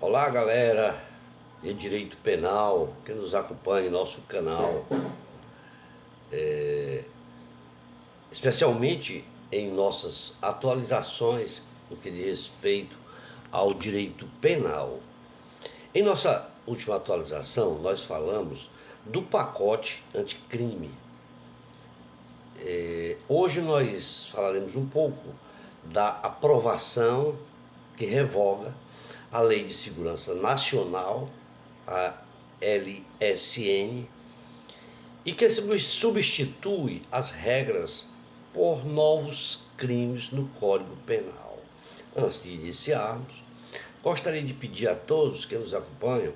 Olá, galera de Direito Penal que nos acompanha em nosso canal, especialmente em nossas atualizações no que diz respeito ao direito penal. Em nossa última atualização, nós falamos do pacote anticrime. Hoje nós falaremos um pouco da aprovação que revoga a Lei de Segurança Nacional, a LSN, e que substitui as regras por novos crimes no Código Penal. Antes de iniciarmos, gostaria de pedir a todos que nos acompanham,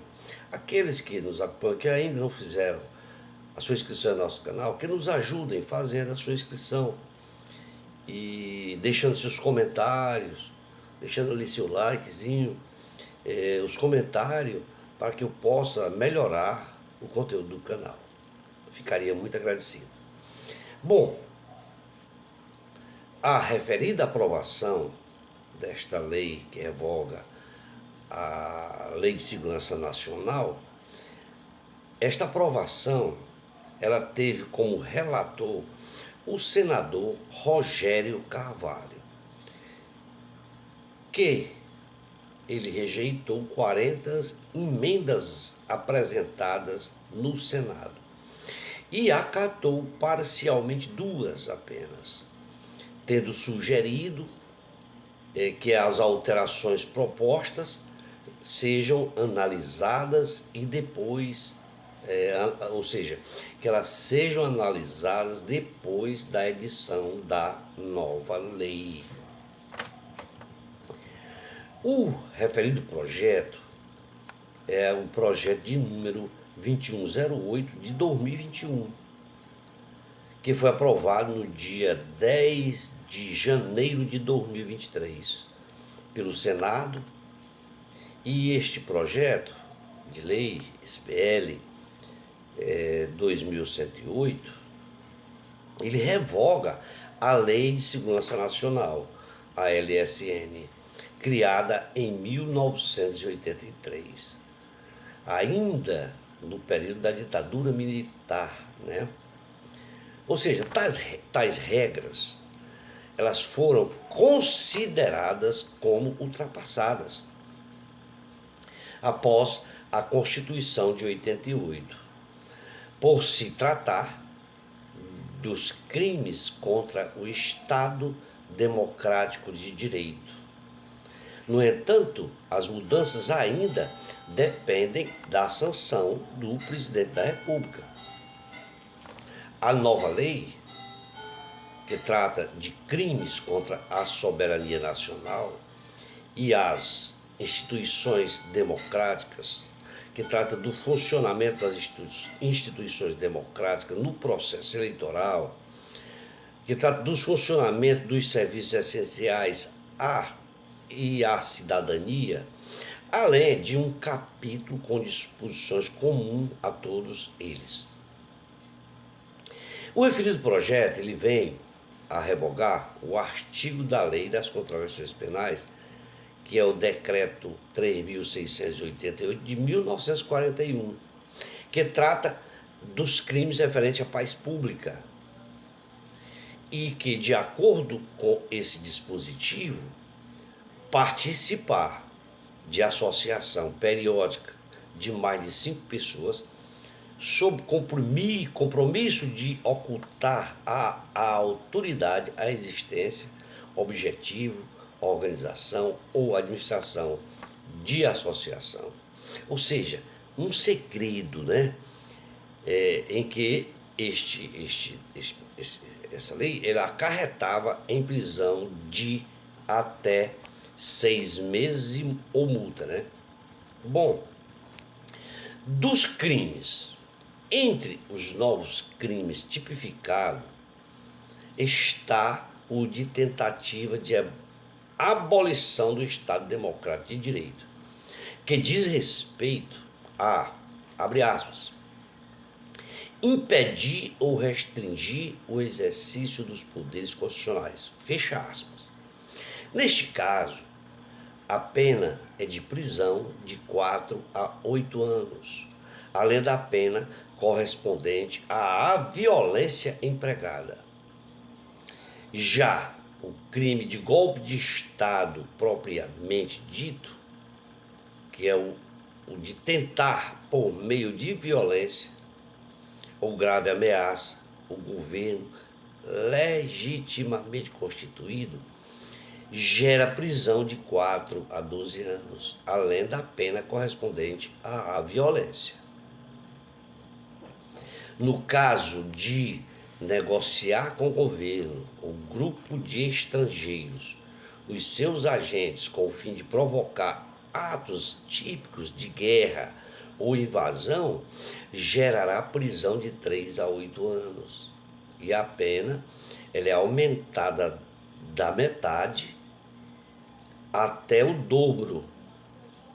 aqueles que nos acompanham que ainda não fizeram a sua inscrição no nosso canal, que nos ajudem fazendo a sua inscrição e deixando seus comentários, deixando ali seu likezinho, os comentários, para que eu possa melhorar o conteúdo do canal. Eu ficaria muito agradecido. Bom, a referida aprovação desta lei que revoga a Lei de Segurança Nacional, esta aprovação ela teve como relator o senador Rogério Carvalho, que ele rejeitou 40 emendas apresentadas no Senado e acatou parcialmente 2 apenas, tendo sugerido que as alterações propostas sejam analisadas e depois, ou seja, que elas sejam analisadas depois da edição da nova lei. O referido projeto é o projeto de número 2108 de 2021, que foi aprovado no dia 10 de janeiro de 2023 pelo Senado. E este projeto de lei, esse PL 2108, ele revoga a Lei de Segurança Nacional, a LSN, criada em 1983, ainda no período da ditadura militar, né? Ou seja, tais regras, elas foram consideradas como ultrapassadas após a Constituição de 88, por se tratar dos crimes contra o Estado Democrático de Direito. No entanto, as mudanças ainda dependem da sanção do presidente da República. A nova lei, que trata de crimes contra a soberania nacional e as instituições democráticas, que trata do funcionamento das instituições democráticas no processo eleitoral, que trata do funcionamento dos serviços essenciais e à cidadania, além de um capítulo com disposições comuns a todos eles. O referido projeto ele vem a revogar o artigo da Lei das Contravenções Penais, que é o Decreto 3.688 de 1941, que trata dos crimes referentes à paz pública, e que, de acordo com esse dispositivo, participar de associação periódica de mais de 5 pessoas, sob compromisso de ocultar à autoridade a existência, objetivo, organização ou administração de associação. Ou seja, um segredo, né? Em que essa lei ela acarretava em prisão de até 6 meses ou multa, né? Bom, dos crimes, entre os novos crimes tipificados, está o de tentativa de abolição do Estado Democrático de Direito, que diz respeito a, abre aspas, impedir ou restringir o exercício dos poderes constitucionais, fecha aspas. Neste caso, a pena é de prisão de 4 a 8 anos, além da pena correspondente à violência empregada. Já o crime de golpe de Estado propriamente dito, que é o de tentar, por meio de violência ou grave ameaça, o governo legitimamente constituído, gera prisão de 4 a 12 anos, além da pena correspondente à violência. No caso de negociar com o governo ou grupo de estrangeiros os seus agentes com o fim de provocar atos típicos de guerra ou invasão, gerará prisão de 3 a 8 anos. E a pena ela é aumentada da metade até o dobro,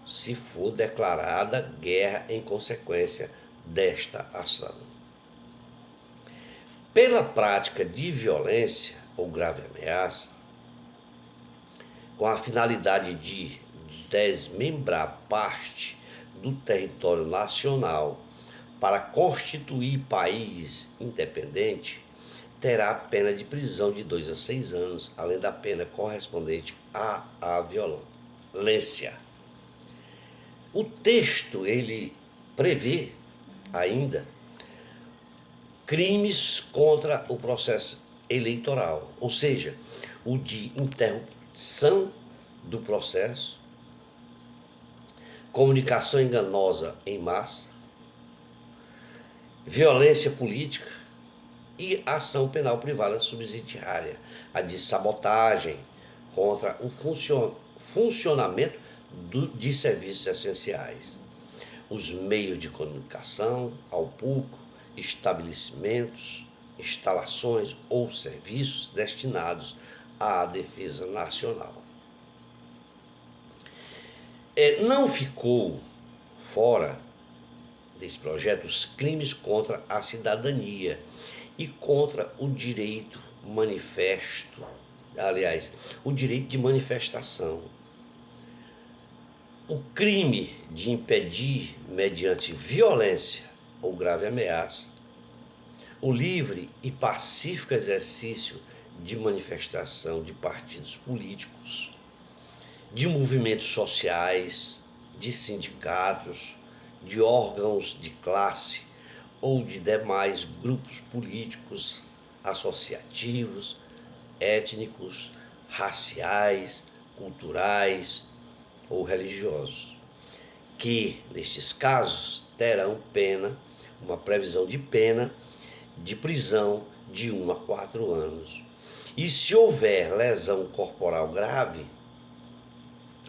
se for declarada guerra em consequência desta ação. Pela prática de violência ou grave ameaça, com a finalidade de desmembrar parte do território nacional para constituir país independente, terá pena de prisão de 2 a 6 anos, além da pena correspondente à violência. O texto, ele prevê ainda crimes contra o processo eleitoral, ou seja, o de interrupção do processo, comunicação enganosa em massa, violência política e ação penal privada subsidiária, a de sabotagem contra o funcionamento de serviços essenciais, os meios de comunicação ao público, estabelecimentos, instalações ou serviços destinados à defesa nacional. Não ficou fora desse projeto os crimes contra a cidadania e contra o direito manifesto, aliás, o direito de manifestação. O crime de impedir, mediante violência ou grave ameaça, o livre e pacífico exercício de manifestação de partidos políticos, de movimentos sociais, de sindicatos, de órgãos de classe ou de demais grupos políticos, associativos, étnicos, raciais, culturais ou religiosos, que, nestes casos, terão pena, uma previsão de pena de prisão de 1 a 4 anos. E se houver lesão corporal grave,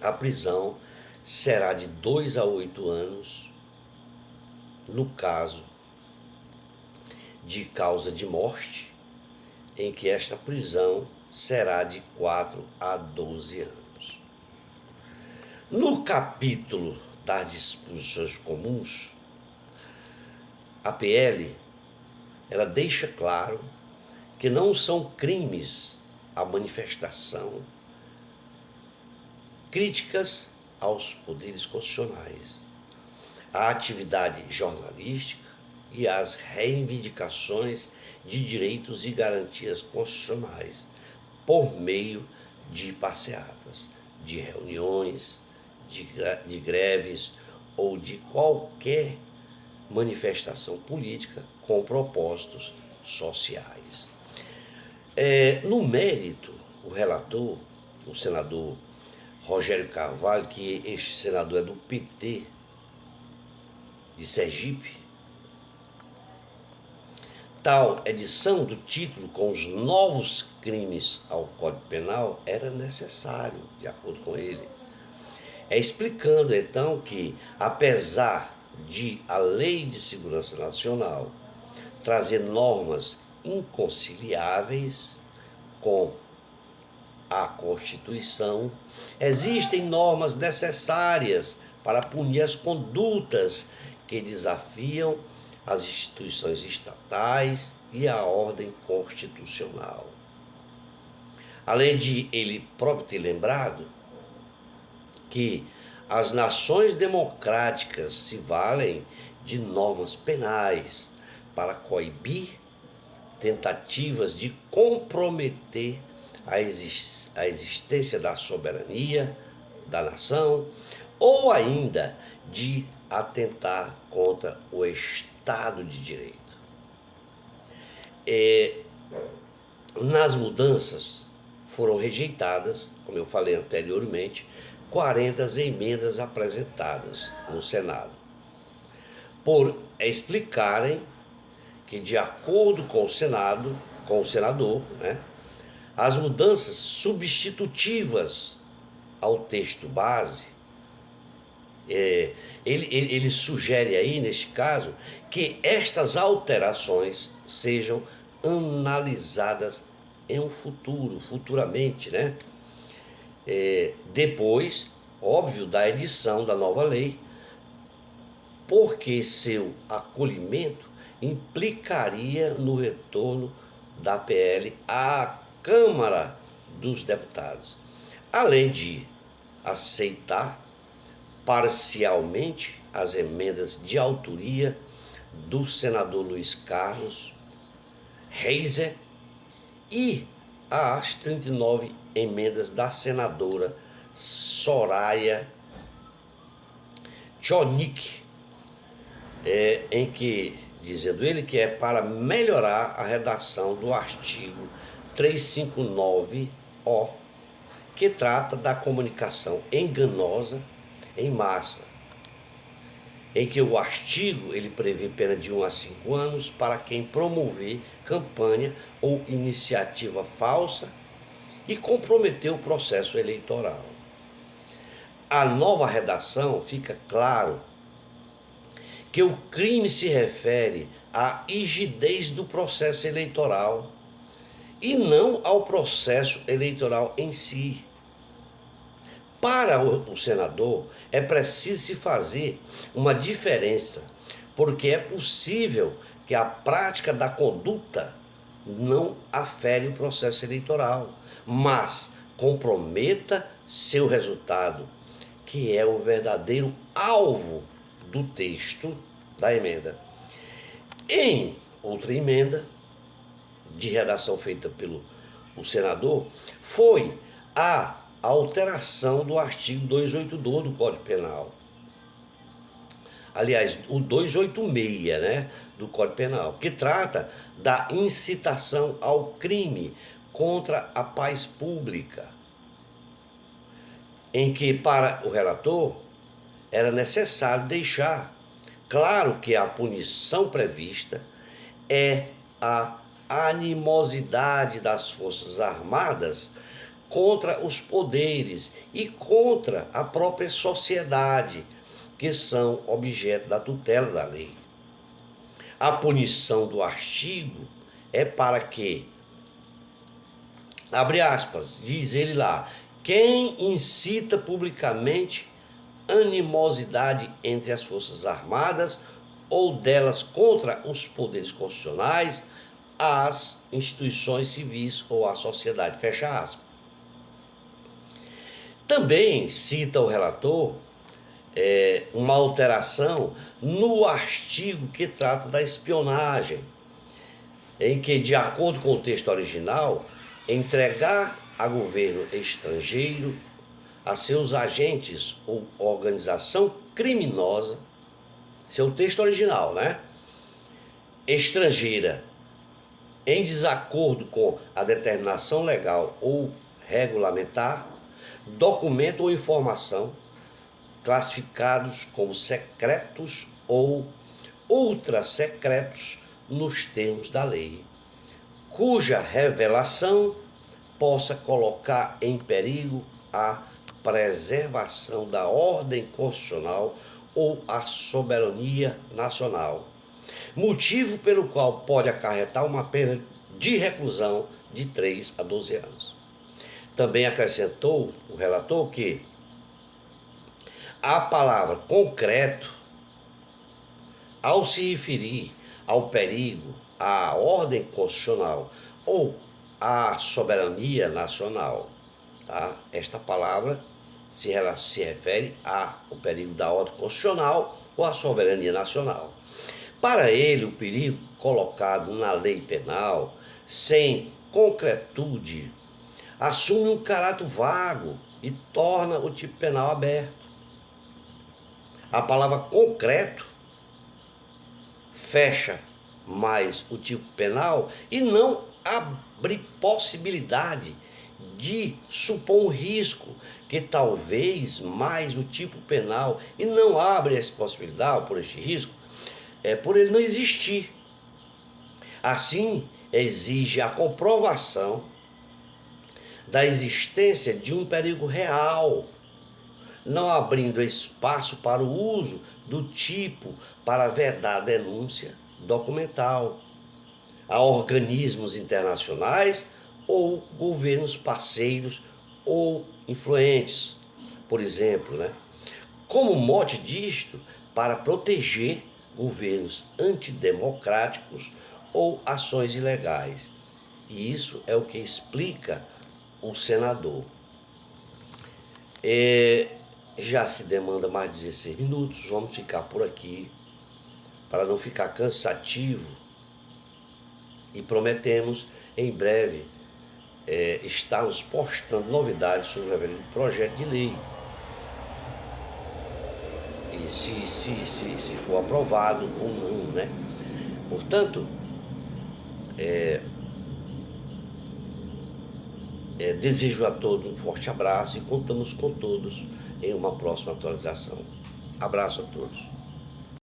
a prisão será de 2 a 8 anos, no caso de causa de morte, em que esta prisão será de 4 a 12 anos. No capítulo das disposições comuns, a PL ela deixa claro que não são crimes a manifestação, críticas aos poderes constitucionais, a atividade jornalística e as reivindicações de direitos e garantias constitucionais por meio de passeatas, de reuniões, de greves ou de qualquer manifestação política com propósitos sociais. No mérito, o relator, o senador Rogério Carvalho, que este senador é do PT de Sergipe, tal edição do título com os novos crimes ao Código Penal era necessário, de acordo com ele. Explicando então que, apesar de a Lei de Segurança Nacional trazer normas inconciliáveis com a Constituição, existem normas necessárias para punir as condutas que desafiam as instituições estatais e a ordem constitucional. Além de ele próprio ter lembrado, que as nações democráticas se valem de normas penais para coibir tentativas de comprometer a existência da soberania da nação ou ainda de atentar contra o Estado de Direito. Nas mudanças foram rejeitadas, como eu falei anteriormente, 40 emendas apresentadas no Senado, por explicarem que, de acordo com o Senado, com o senador, as mudanças substitutivas ao texto base, ele sugere aí, neste caso, que estas alterações sejam analisadas em um futuramente, depois, óbvio, da edição da nova lei, porque seu acolhimento implicaria no retorno da PL à Câmara dos Deputados, além de aceitar parcialmente as emendas de autoria do senador Luiz Carlos Reiser e as 39 emendas da senadora Soraya Tronic, em que, dizendo ele, que é para melhorar a redação do artigo 359-O, que trata da comunicação enganosa em massa, em que o artigo ele prevê pena de 1 a 5 anos para quem promover campanha ou iniciativa falsa e comprometer o processo eleitoral. A nova redação fica claro que o crime se refere à rigidez do processo eleitoral e não ao processo eleitoral em si. Para o senador, é preciso se fazer uma diferença, porque é possível que a prática da conduta não afere o processo eleitoral, mas comprometa seu resultado, que é o verdadeiro alvo do texto da emenda. Em outra emenda de redação feita pelo senador, foi a alteração do artigo 282 do Código Penal. Aliás, o 286, do Código Penal, que trata da incitação ao crime contra a paz pública, em que, para o relator, era necessário deixar claro que a punição prevista é a animosidade das Forças Armadas contra os poderes e contra a própria sociedade, que são objeto da tutela da lei. A punição do artigo é para que, abre aspas, diz ele lá, quem incita publicamente animosidade entre as Forças Armadas ou delas contra os poderes constitucionais, as instituições civis ou a sociedade, fecha aspas. Também cita o relator uma alteração no artigo que trata da espionagem, em que, de acordo com o texto original, entregar a governo estrangeiro, a seus agentes ou organização criminosa, seu texto original, estrangeira, em desacordo com a determinação legal ou regulamentar, documento ou informação classificados como secretos ou ultrasecretos nos termos da lei, cuja revelação possa colocar em perigo a preservação da ordem constitucional ou a soberania nacional, motivo pelo qual pode acarretar uma pena de reclusão de 3 a 12 anos. Também acrescentou o relator que a palavra concreto, ao se referir ao perigo, à ordem constitucional ou à soberania nacional, esta palavra se refere ao perigo da ordem constitucional ou à soberania nacional. Para ele, o perigo colocado na lei penal, sem concretude, assume um caráter vago e torna o tipo penal aberto. A palavra concreto fecha mais o tipo penal e não abre possibilidade de supor um risco que talvez mais o tipo penal, e não abre essa possibilidade por este risco, por ele não existir. Assim, exige a comprovação da existência de um perigo real, não abrindo espaço para o uso do tipo para vedar denúncia documental a organismos internacionais ou governos parceiros ou influentes, por exemplo, né? Como mote disto, para proteger governos antidemocráticos ou ações ilegais. E isso é o que explica o senador. Já se demanda mais 16 minutos, vamos ficar por aqui para não ficar cansativo e prometemos em breve estarmos postando novidades sobre o referendo projeto de lei. E se for aprovado ou não, né? Portanto, desejo a todos um forte abraço e contamos com todos em uma próxima atualização. Abraço a todos.